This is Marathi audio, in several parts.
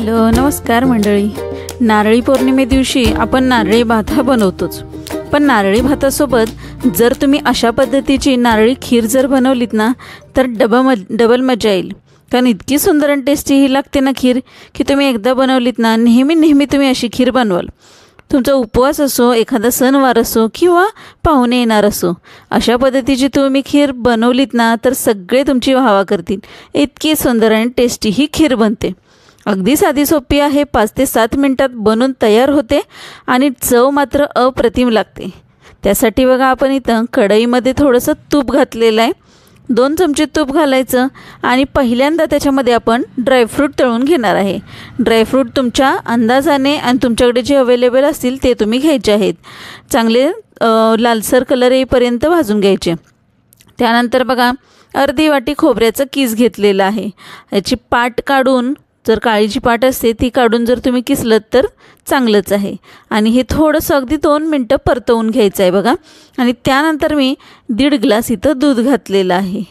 हॅलो नमस्कार मंडळी। नारळी पौर्णिमे दिवशी आपण नारळी भात हा बनवतोच, पण नारळी भातासोबत जर तुम्ही अशा पद्धतीची नारळी खीर जर बनवलीत ना तर डबल मजा येईल। कारण इतकी सुंदर आणि टेस्टी ही लागते ना खीर की तुम्ही एकदा बनवलीत ना नेहमी तुम्ही अशी खीर बनवाल। तुमचा उपवास असो, एखादा सणवार असो किंवा पाहुणे येणार असो, अशा पद्धतीची तुम्ही खीर बनवलीत ना तर सगळे तुमची वाहवा करतील। इतकी सुंदर आणि टेस्टी ही खीर बनते। अगदी साधी सोपी आहे, 5 ते 7 मिनिटात बनून तयार होते आणि चव मात्र अप्रतिम लागते। त्यासाठी बघा आपण इथं कढईमध्ये थोडंसं तूप घातलेलं आहे। 2 चमचे तूप घालायचं आणि पहिल्यांदा त्याच्यामध्ये आपण ड्रायफ्रूट तळून घेणार आहे। ड्रायफ्रूट तुमच्या अंदाजाने आणि तुमच्याकडे जे अवेलेबल असतील ते तुम्ही घ्यायचे आहेत। चांगले लालसर कलर येईपर्यंत भाजून घ्यायचे। त्यानंतर बघा अर्धी वाटी खोबऱ्याचं कीस घेतलेलं आहे। याची पाट काढून, जर काळीची पाट असते ती काढून जर तुम्ही किसलत तर चांगलंच आहे। आणि हे थोडंसं अगदी 2 मिनटं परतवून घ्यायचं आहे बघा। आणि त्यानंतर मी 1.5 ग्लास इथं दूध घातलेलं आहे।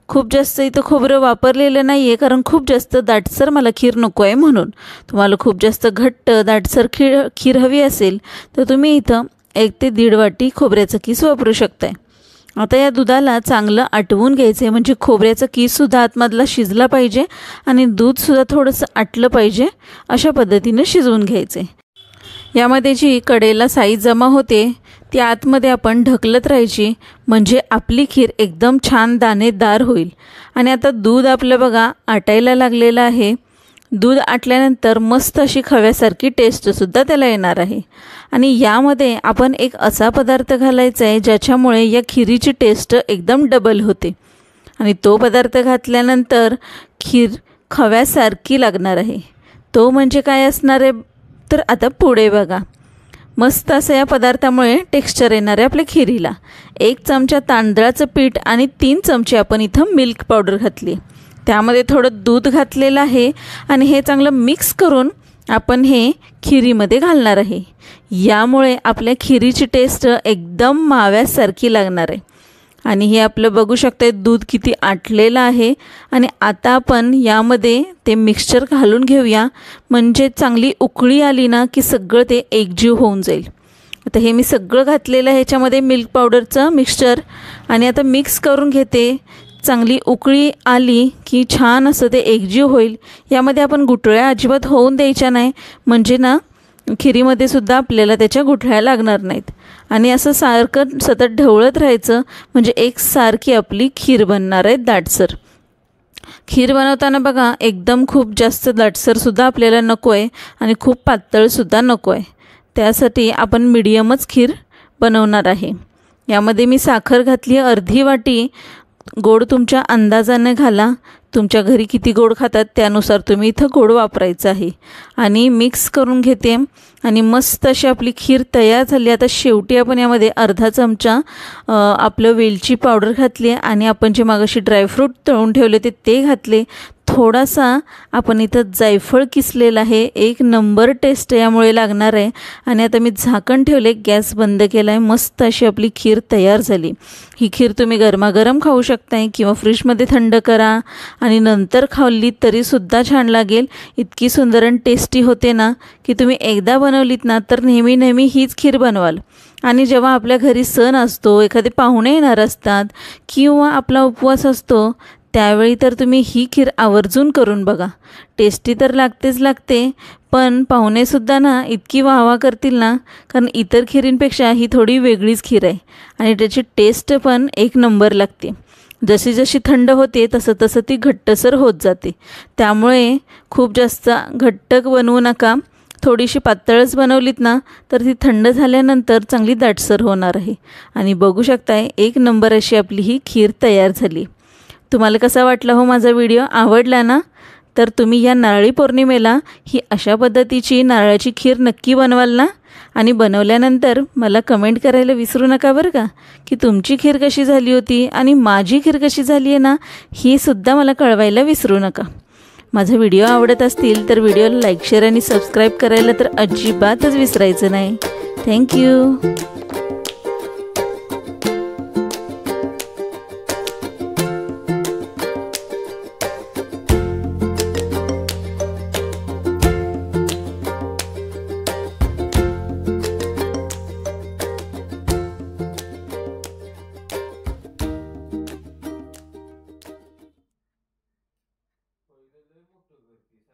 खूप जास्त इथं खोबरं वापरलेलं नाही आहे, कारण खूप जास्त दाटसर मला खीर नको आहे म्हणून। तुम्हाला खूप जास्त घट्ट दाटसर खीर हवी असेल तर तुम्ही इथं 1 ते 1.5 वाटी खोबऱ्याचं कीस वापरू शकताय। आता या दुधाला चांगलं आटवून घ्यायचं आहे, म्हणजे खोबऱ्याचा कीससुद्धा आतमधला शिजला पाहिजे आणि दूधसुद्धा थोडंसं आटलं पाहिजे। अशा पद्धतीने शिजवून घ्यायचे। यामध्ये जी कढईला साई जमा होते ती आतमध्ये आपण ढकलत राहायची, म्हणजे आपली खीर एकदम छान दाणेदार होईल। आणि आता दूध आपलं बघा आटायला लागलेलं आहे। दूध आटल्यानंतर मस्त अशी खव्यासारखी टेस्टसुद्धा त्याला येणार आहे। आणि यामध्ये आपण एक असा पदार्थ घालायचा आहे ज्याच्यामुळे या खिरीची टेस्ट एकदम डबल होते। आणि तो पदार्थ घातल्यानंतर खीर खव्यासारखी लागणार आहे। तो म्हणजे काय असणार आहे तर आता पुढे बघा। मस्त असं या पदार्थामुळे टेक्स्चर येणार आहे आपल्या खिरीला। 1 चमचा तांदळाचं पीठ आणि 3 चमचे आपण इथं मिल्क पावडर घातली। त्यामध्ये थोडं दूध घातलेलं आहे आणि हे चांगलं मिक्स करून आपण हे खिरीमध्ये घालणार आहे। यामुळे आपल्या खिरीची टेस्ट एकदम माव्यासारखी लागणार आहे। आणि हे आपलं बघू शकता दूध किती आटलेलं आहे। आणि आता आपण यामध्ये ते मिक्सचर घालून घेऊया, म्हणजे चांगली उकळी आली ना की सगळं ते एकजीव होऊन जाईल। आता हे मी सगळं घातलेलं आहे ह्याच्यामध्ये मिल्क पावडरचं मिक्सचर, आणि आता मिक्स करून घेते। चांगली उकळी आली की छान असं ते एकजीव होईल। यामध्ये आपण गुठळ्या अजिबात होऊन द्यायच्या नाही, म्हणजे ना खिरीमध्ये सुद्धा आपल्याला त्याच्या गुठळ्या लागणार नाहीत। आणि असं सारखं सतत ढवळत राहायचं, म्हणजे एकसारखी आपली खीर बनणार आहे दाटसर। खीर बनवताना बघा एकदम खूप जास्त दाटसरसुद्धा आपल्याला नको आहे आणि खूप पातळसुद्धा नको आहे। त्यासाठी आपण मीडियमच खीर बनवणार आहे। यामध्ये मी साखर घातली अर्धी वाटी। गोड तुमच्या अंदाजाने घाला, तुमच्या घरी किती गोड खातात त्यानुसार तुम्ही इथं गोड वापरायचं आहे। आणि मिक्स करून घेते आणि मस्त अशी आपली खीर तयार झाली। आता शेवटी आपण यामध्ये अर्धा चमचा आपलं वेलची पावडर घातली आणि आपण जे मागाशी ड्रायफ्रूट तळून ठेवले ते घातले। थोडासा आपण इथं जायफळ किसलेलं आहे। 1 नंबर टेस्ट यामुळे लागणार आहे। आणि आता मी झाकण ठेवले, गॅस बंद केला आहे। मस्त अशी आपली खीर तयार झाली। ही खीर तुम्ही गरमागरम खाऊ शकताय किंवा फ्रीजमध्ये थंड करा आणि नंतर खाल्ली तरीसुद्धा छान लागेल। इतकी सुंदर आणि टेस्टी होते ना की तुम्ही एकदा बनवलीत ना तर नेहमी हीच खीर बनवाल। आणि जेव्हा आपल्या घरी सण असतो, एखादे पाहुणे येणार असतात किंवा आपला उपवास असतो, त्यावेळी तर तुम्ही ही खीर आवर्जून करून बघा। टेस्टी तर लागतेच लागते, पण पाहुणेसुद्धा ना इतकी वाहवा करतील ना, कारण इतर खिरींपेक्षा ही थोडी वेगळीच खीर आहे आणि त्याची टेस्ट पण 1 नंबर लागते। जशी थंड होते तसं ती घट्टसर होत जाते। त्यामुळे खूप जास्त घट्ट बनवू नका, थोडीशी पातळच बनवलीत ना तर ती थंड झाल्यानंतर चांगली दाटसर होणार आहे। आणि बघू शकताय 1 नंबर अशी आपली ही खीर तयार झाली। तुम्हाला कसा वाटला हो माझा व्हिडिओ? आवडला ना? तर तुम्ही या नारळी पौर्णिमेला ही अशा पद्धतीची नारळाची खीर नक्की बनवाल ना? आणि बनवल्यानंतर मला कमेंट करायला विसरू नका बरं का, की तुमची खीर कशी झाली होती आणि माझी खीर कशी झाली आहे ना, ही सुद्धा मला कळवायला विसरू नका। माझा व्हिडिओ आवडत असतील तर व्हिडिओला लाईक, शेअर आणि सबस्क्राईब करायला तर अजिबातच विसरायचं नाही। थँक्यू।